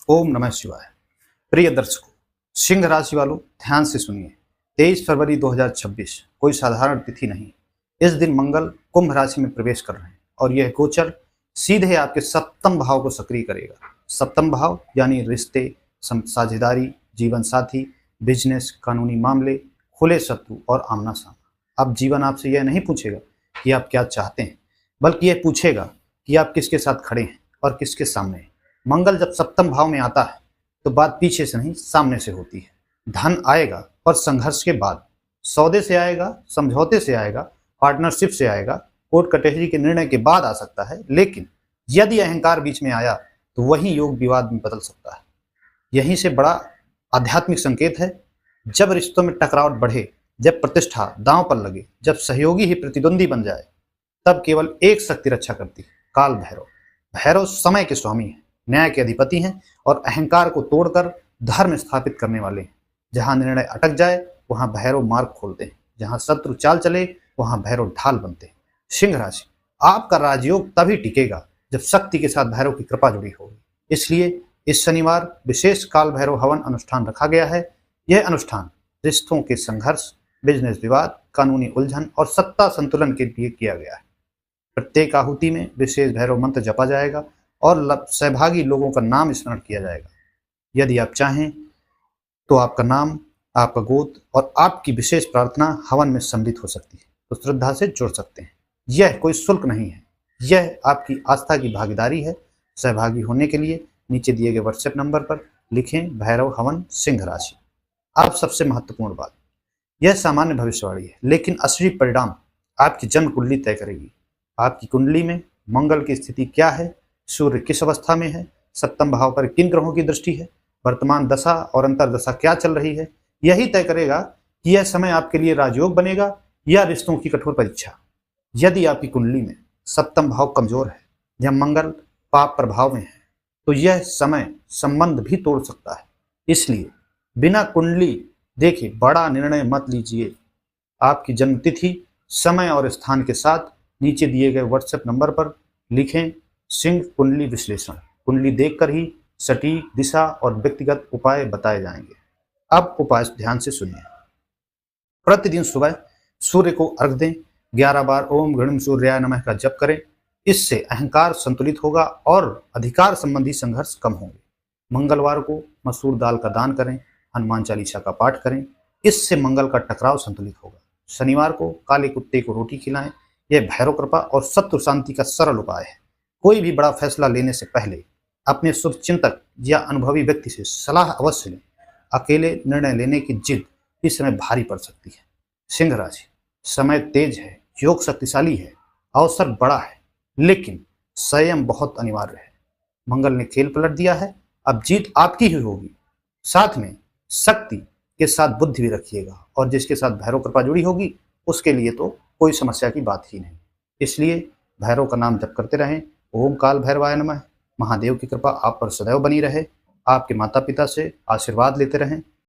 ओम नमः शिवाय। प्रिय दर्शकों, सिंह राशि वालों ध्यान से सुनिए। 23 फरवरी 2026 कोई साधारण तिथि नहीं। इस दिन मंगल कुंभ राशि में प्रवेश कर रहे हैं और यह गोचर सीधे आपके सप्तम भाव को सक्रिय करेगा। सप्तम भाव यानी रिश्ते, साझेदारी, जीवन साथी, बिजनेस, कानूनी मामले, खुले शत्रु और आमना सामना। अब जीवन आपसे यह नहीं पूछेगा कि आप क्या चाहते हैं, बल्कि यह पूछेगा कि आप किसके साथ खड़े हैं और किसके सामने हैं। मंगल जब सप्तम भाव में आता है तो बात पीछे से नहीं सामने से होती है। धन आएगा और संघर्ष के बाद, सौदे से आएगा, समझौते से आएगा, पार्टनरशिप से आएगा, कोर्ट कचहरी के निर्णय के बाद आ सकता है। लेकिन यदि अहंकार बीच में आया तो वही योग विवाद में बदल सकता है। यहीं से बड़ा आध्यात्मिक संकेत है। जब रिश्तों में टकराव बढ़े, जब प्रतिष्ठा दांव पर लगे, जब सहयोगी ही प्रतिद्वंदी बन जाए, तब केवल एक शक्ति रक्षा करती है, काल भैरव। भैरव समय के स्वामी है, न्याय के अधिपति हैं और अहंकार को तोड़कर धर्म स्थापित करने वाले हैं। जहां निर्णय अटक जाए वहां भैरव मार्ग खोलते हैं, जहां शत्रु चाल चले वहां भैरव ढाल बनते हैं। सिंह राशि, आपका राजयोग तभी टिकेगा जब शक्ति के साथ भैरव की कृपा जुड़ी होगी। इसलिए इस शनिवार विशेष काल भैरव हवन अनुष्ठान रखा गया है। यह अनुष्ठान रिश्तों के संघर्ष, बिजनेस विवाद, कानूनी उलझन और सत्ता संतुलन के लिए किया गया है। प्रत्येक आहुति में विशेष भैरव मंत्र जपा जाएगा और सहभागी लोगों का नाम स्मरण किया जाएगा। यदि आप चाहें तो आपका नाम, आपका गोत्र और आपकी विशेष प्रार्थना हवन में सम्मिलित हो सकती है, तो श्रद्धा से जुड़ सकते हैं। यह कोई शुल्क नहीं है, यह आपकी आस्था की भागीदारी है। सहभागी होने के लिए नीचे दिए गए व्हाट्सएप नंबर पर लिखें भैरव हवन सिंह राशि। अब सबसे महत्वपूर्ण बात, यह सामान्य भविष्यवाणी है, लेकिन असली परिणाम आपकी जन्म कुंडली तय करेगी। आपकी कुंडली में मंगल की स्थिति क्या है, सूर्य किस अवस्था में है, सप्तम भाव पर किन ग्रहों की दृष्टि है, वर्तमान दशा और अंतर्दशा क्या चल रही है, यही तय करेगा कि यह समय आपके लिए राजयोग बनेगा या रिश्तों की कठोर परीक्षा। यदि आपकी कुंडली में सप्तम भाव कमजोर है या मंगल पाप प्रभाव में है तो यह समय संबंध भी तोड़ सकता है। इसलिए बिना कुंडली देखे बड़ा निर्णय मत लीजिए। आपकी जन्मतिथि, समय और स्थान के साथ नीचे दिए गए व्हाट्सएप नंबर पर लिखें सिंह कुंडली विश्लेषण। कुंडली देखकर ही सटीक दिशा और व्यक्तिगत उपाय बताए जाएंगे। अब उपाय ध्यान से सुनिए। प्रतिदिन सुबह सूर्य को अर्घ दें। 11 बार ओम गणम सूर्याय नमः का जप करें। इससे अहंकार संतुलित होगा और अधिकार संबंधी संघर्ष कम होंगे। मंगलवार को मसूर दाल का दान करें, हनुमान चालीसा का पाठ करें। इससे मंगल का टकराव संतुलित होगा। शनिवार को काले कुत्ते को रोटी खिलाएं। यह भैरव कृपा और शत्रु शांति का सरल उपाय है। कोई भी बड़ा फैसला लेने से पहले अपने शुभ चिंतक या अनुभवी व्यक्ति से सलाह अवश्य लें। अकेले निर्णय लेने की जिद इस समय भारी पड़ सकती है। सिंह राशि, समय तेज है, योग शक्तिशाली है, अवसर बड़ा है, लेकिन संयम बहुत अनिवार्य है। मंगल ने खेल पलट दिया है, अब जीत आपकी ही होगी। साथ में शक्ति के साथ बुद्धि भी रखिएगा और जिसके साथ भैरव कृपा जुड़ी होगी उसके लिए तो कोई समस्या की बात ही नहीं। इसलिए भैरव का नाम जप करते रहें। ओम काल भैरवाय नमः। महादेव की कृपा आप पर सदैव बनी रहे। आपके माता पिता से आशीर्वाद लेते रहें।